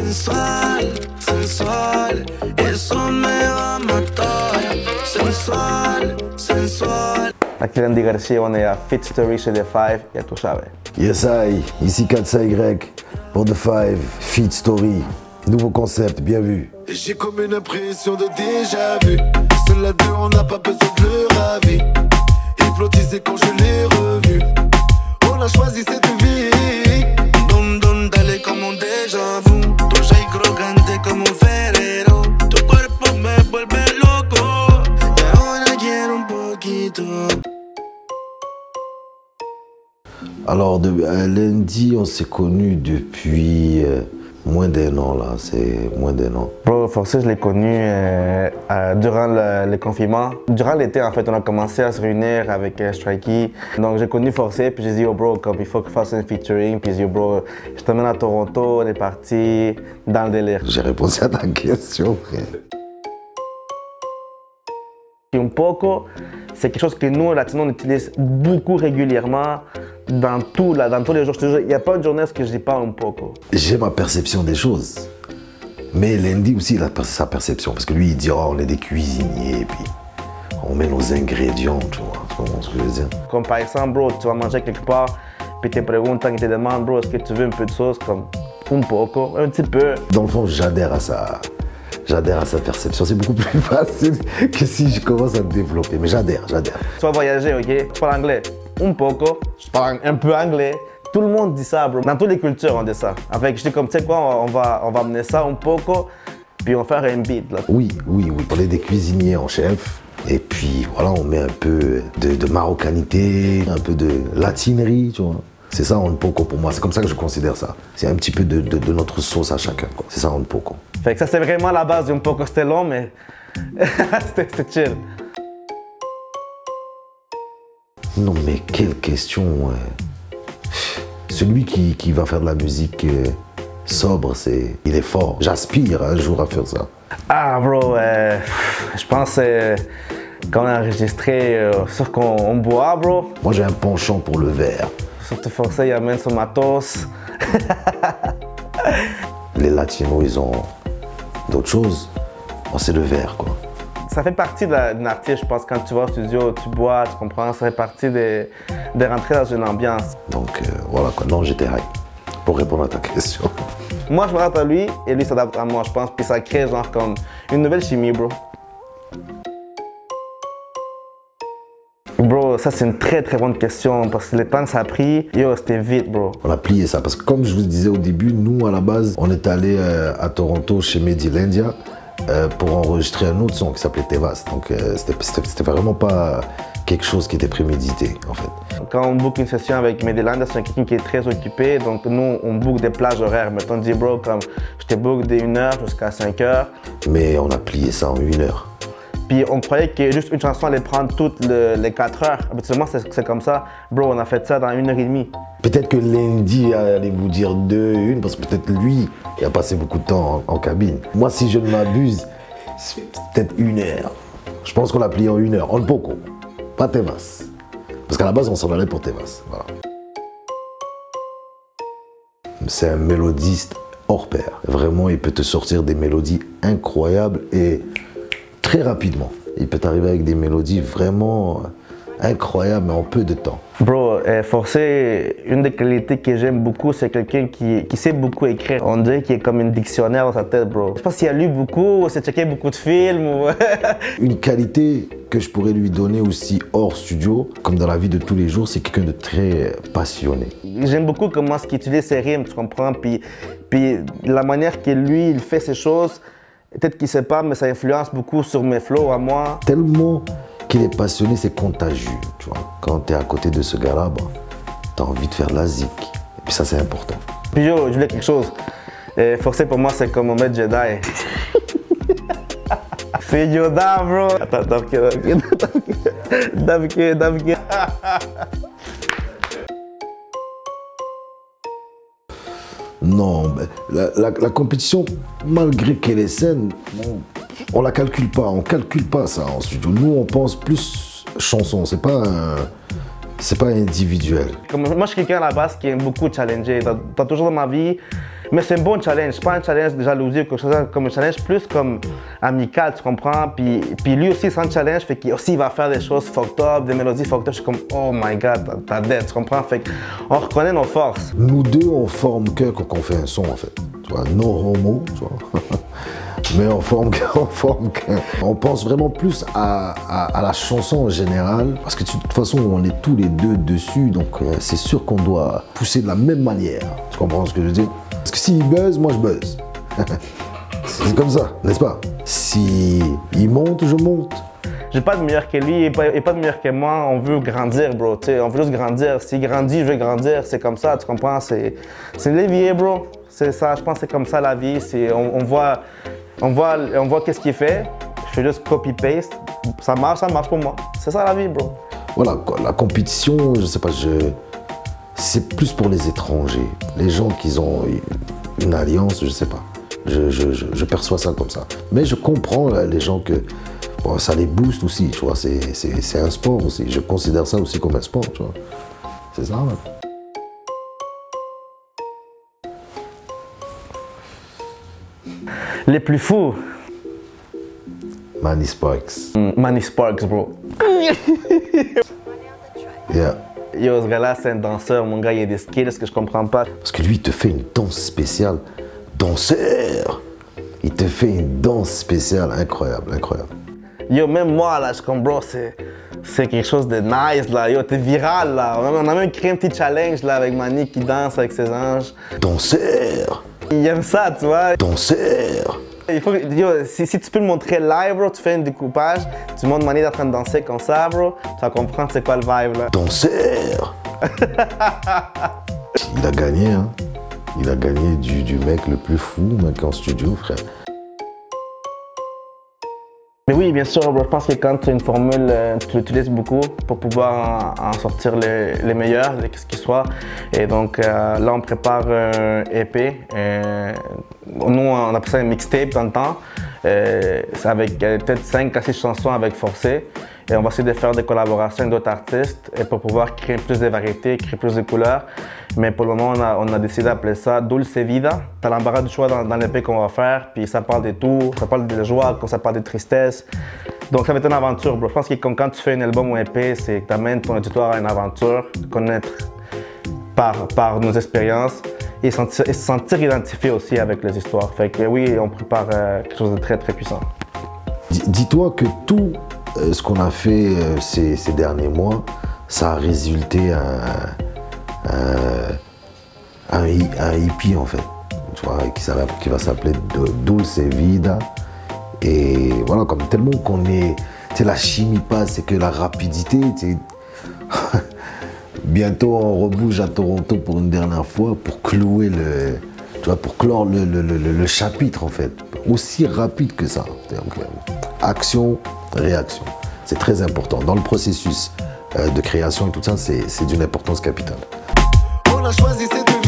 sensual, sensual, eso me va a matar. Sensual, sensual. Aquí Randy Garcia, on est à Fit Story chez The Five, ya tú sabes. Yes, I, ici 4Y pour The Five, Fit Story. Nouveau concept, bien vu. J'ai comme une impression de déjà vu. Seul à deux, on n'a pas besoin de le raver. Hypnotisé quand je l'ai revu. On a choisi cette vie. Dum dum, dale como un déjà vu. Tu soy crocante como un ferrero. Tu cuerpo me vuelve loco. Y ahora quiero un poquito. Alors, lundi, on s'est connus depuis moins d'un an, là. C'est moins d'un an. Bro, Forcé, je l'ai connu durant le confinement. Durant l'été, en fait, on a commencé à se réunir avec Strikey. Donc, j'ai connu Forcé, puis j'ai dit, oh bro, comme il faut que je fasse un featuring. Puis j'ai dit, oh bro, je t'emmène à Toronto, on est parti dans le délire. J'ai répondu à ta question, frère. Un poco, c'est quelque chose que nous, Latinos, on utilise beaucoup régulièrement dans tous les jours. Je te jure, il n'y a pas une journée où je dis pas un poco. J'ai ma perception des choses. Mais Lundi aussi, il a sa perception. Parce que lui, il dit, oh, on est des cuisiniers, et puis on met nos ingrédients, tu vois. Tu comprends ce que je veux dire? Comme par exemple, bro, tu vas manger quelque part, puis te préguntent, ils te demandent, bro, est-ce que tu veux un peu de sauce? Comme un poco, un petit peu. Dans le fond, j'adhère à ça. J'adhère à sa perception. C'est beaucoup plus facile que si je commence à me développer. Mais j'adhère. Tu vas voyager, ok? Tu parles anglais? Un poco. Je parle un peu anglais. Tout le monde dit ça, bro. Dans toutes les cultures, on dit ça. Avec, je dis comme, tu sais quoi, on va amener ça un poco, puis on va faire un beat, là. Oui. On est des cuisiniers en chef. Et puis, voilà, on met un peu de marocanité, un peu de latinerie, tu vois. C'est ça, un poco pour moi. C'est comme ça que je considère ça. C'est un petit peu de notre sauce à chacun, quoi. C'est ça, un poco. Fait que ça, c'est vraiment la base d'un poco. C'était long, mais c'était chill. Non, mais quelle question. Celui qui va faire de la musique sobre, il est fort. J'aspire un jour à faire ça. Ah, bro, je pense qu'on a enregistré sur qu'on boit, bro. Moi, j'ai un penchant pour le verre. Surtout Forcé, il amène son matos. Les Latinos, ils ont d'autres choses. Moi, c'est le verre, quoi. Ça fait partie d'un artiste, je pense, quand tu vas au studio, tu bois, tu comprends, ça fait partie de rentrer dans une ambiance. Donc, voilà, quoi. Non, j'étais hype. Pour répondre à ta question. Moi, je m'adapte à lui, et lui s'adapte à moi, je pense. Puis ça crée, genre, comme une nouvelle chimie, bro. Bro, ça c'est une très bonne question parce que le temps que ça a pris, yo, c'était vite, bro. On a plié ça parce que comme je vous disais au début, nous à la base, on est allé à Toronto chez Mehdi Lindia pour enregistrer un autre son qui s'appelait Tevas. Donc c'était vraiment pas quelque chose qui était prémédité en fait. Quand on book une session avec Mehdi Lindia, c'est quelqu'un qui est très occupé, donc nous on book des plages horaires. Mettons, on dit bro, comme je te book de 1h jusqu'à 5h. Mais on a plié ça en 1h. Puis on croyait que juste une chanson allait prendre toutes les 4 heures. Habituellement, c'est comme ça. Bro, on a fait ça dans 1h30. Peut-être que Lundi allait vous dire 2, 1, parce que peut-être lui, il a passé beaucoup de temps en cabine. Moi, si je ne m'abuse, c'est peut-être 1h. Je pense qu'on l'a plié en 1h, en poco, pas Tevas. Parce qu'à la base, on s'en allait pour Tevas. Voilà. C'est un mélodiste hors pair. Vraiment, il peut te sortir des mélodies incroyables et très rapidement. Il peut arriver avec des mélodies vraiment incroyables, mais en peu de temps. Bro, Forcé, une des qualités que j'aime beaucoup, c'est quelqu'un qui sait beaucoup écrire. On dirait qu'il est comme un dictionnaire dans sa tête, bro. Je sais pas s'il a lu beaucoup, ou s'il a checké beaucoup de films. Ou... Une qualité que je pourrais lui donner aussi hors studio, comme dans la vie de tous les jours, c'est quelqu'un de très passionné. J'aime beaucoup comment il utilise ses rimes, tu comprends? Puis la manière que lui, il fait ses choses, peut-être qu'il sait pas, mais ça influence beaucoup sur mes flows à moi. Tellement qu'il est passionné, c'est contagieux, tu vois. Quand tu es à côté de ce gars-là, bah, tu as envie de faire de la zik. Et puis ça, c'est important. Puis yo, je voulais quelque chose. Forcé pour moi, c'est comme mon maître Jedi. C'est Yoda, bro. Attends, Davke. Non, la compétition, malgré qu'elle est saine, on la calcule pas. On calcule pas ça en studio. Nous, on pense plus chanson. C'est pas individuel. Comme moi, je suis quelqu'un à la base qui aime beaucoup challenger. Dans toujours dans ma vie, Mais c'est un bon challenge, pas un challenge de jalousie ou quelque chose comme un challenge plus comme amical, tu comprends? Puis lui aussi, c'est un challenge, fait qu'il aussi va faire des choses fucked up, des mélodies fucked up. Je suis comme, oh my god, t'as dead, tu comprends? Fait qu'on reconnaît nos forces. Nous deux, on forme que quand on fait un son, en fait. Tu vois, no homo, tu vois. Mais on forme qu'un. On pense vraiment plus à la chanson en général, parce que de toute façon, on est tous les deux dessus, donc c'est sûr qu'on doit pousser de la même manière. Tu comprends ce que je veux dire? Parce que s'il buzz, moi je buzz. C'est comme ça, n'est-ce pas? Si il monte, je monte. J'ai pas de meilleur que lui et pas de meilleur que moi. On veut grandir, bro. T'sais, on veut juste grandir. S'il grandit, je veux grandir. C'est comme ça, tu comprends? C'est l'évier, bro. C'est ça, je pense que c'est comme ça la vie. On voit qu'est-ce qu'il fait. Je fais juste copy-paste. Ça marche pour moi. C'est ça la vie, bro. Voilà, la compétition, je sais pas, c'est plus pour les étrangers. Les gens qui ont une alliance, je sais pas. Je perçois ça comme ça. Mais je comprends là, les gens que bon, ça les booste aussi, tu vois. C'est un sport aussi. Je considère ça aussi comme un sport, tu vois. C'est ça, là. Les plus fous. Manny Sparks. Manny Sparks, bro. Yeah. Yo, ce gars-là, c'est un danseur. Mon gars, il a des skills que je comprends pas. Parce que lui, il te fait une danse spéciale. Danseur! Il te fait une danse spéciale. Incroyable, incroyable. Yo, même moi, là, je suis comme, bro, c'est quelque chose de nice, là. Yo, t'es viral, là. On a même créé un petit challenge, là, avec Manny qui danse avec ses anges. Danseur! Il aime ça, tu vois. Danseur! Il faut que, yo, si tu peux le montrer live, bro, tu fais un découpage, tu montres Manny en train de danser comme ça, bro, tu vas comprendre c'est quoi le vibe, là. Danseur! Il a gagné, hein. Il a gagné du mec le plus fou, mec, en studio, frère. Mais oui, bien sûr, bro, je pense que quand tu as une formule, tu l'utilises beaucoup pour pouvoir en sortir les meilleurs, ce qui soit. Et donc là, on prépare un EP. Nous, on appelle ça un mixtape dans le temps. C'est avec peut-être 5 à 6 chansons avec Forcé. Et on va essayer de faire des collaborations avec d'autres artistes et pour pouvoir créer plus de variétés, créer plus de couleurs. Mais pour le moment, on a décidé d'appeler ça Dulce Vida. Tu as l'embarras du choix dans l'EP qu'on va faire. Puis ça parle de tout, ça parle de joie, ça parle de tristesse. Donc ça va être une aventure, bro. Je pense que comme quand tu fais un album ou un EP, c'est que tu amènes ton auditoire à une aventure, connaître par nos expériences et se sentir identifié aussi avec les histoires. Fait que oui, on prépare quelque chose de très très puissant. Dis-toi que tout ce qu'on a fait ces derniers mois, ça a résulté à un hippie en fait, tu vois, qui va s'appeler Dulce Vida. Et voilà, comme tellement qu'on est, tu sais, la chimie passe, c'est que la rapidité, tu sais. Bientôt on rebouge à Toronto pour une dernière fois pour clouer tu vois, pour clore le chapitre en fait, aussi rapide que ça. Donc, action, réaction, c'est très important dans le processus de création et tout ça, c'est d'une importance capitale. On a choisi cette